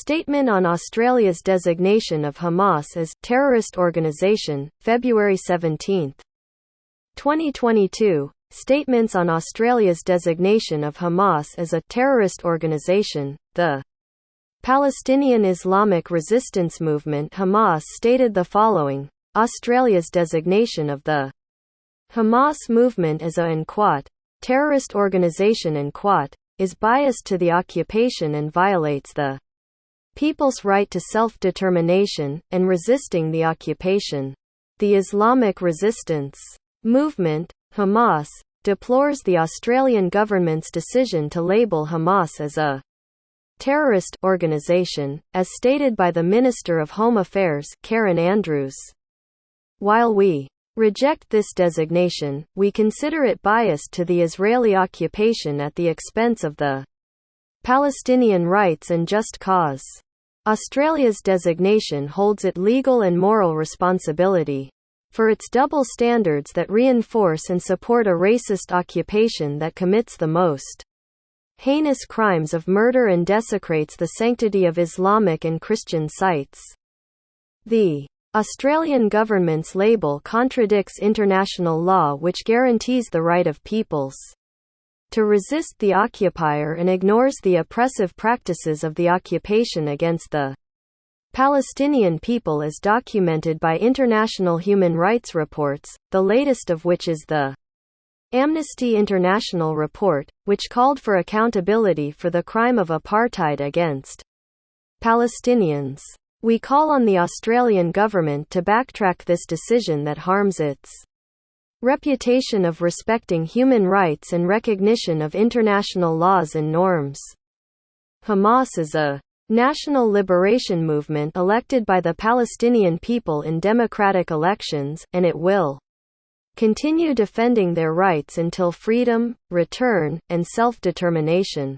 Statement on Australia's designation of Hamas as terrorist organisation, February 17, 2022. Statements on Australia's designation of Hamas as a terrorist organisation. The Palestinian Islamic Resistance Movement Hamas stated the following: Australia's designation of the Hamas movement as a terrorist organisation is biased to the occupation and violates the people's right to self-determination, and resisting the occupation. The Islamic Resistance Movement, Hamas, deplores the Australian government's decision to label Hamas as a terrorist organisation, as stated by the Minister of Home Affairs, Karen Andrews. While we reject this designation, we consider it biased to the Israeli occupation at the expense of the Palestinian rights and just cause. Australia's designation holds it legal and moral responsibility for its double standards that reinforce and support a racist occupation that commits the most heinous crimes of murder and desecrates the sanctity of Islamic and Christian sites. The Australian government's label contradicts international law, which guarantees the right of peoples to resist the occupier and ignores the oppressive practices of the occupation against the Palestinian people as documented by international human rights reports, the latest of which is the Amnesty International report, which called for accountability for the crime of apartheid against Palestinians. We call on the Australian government to backtrack this decision that harms its reputation of respecting human rights and recognition of international laws and norms. Hamas is a national liberation movement elected by the Palestinian people in democratic elections, and it will continue defending their rights until freedom, return, and self-determination.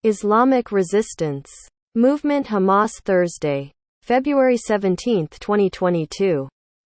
Islamic Resistance Movement Hamas Thursday, February 17, 2022.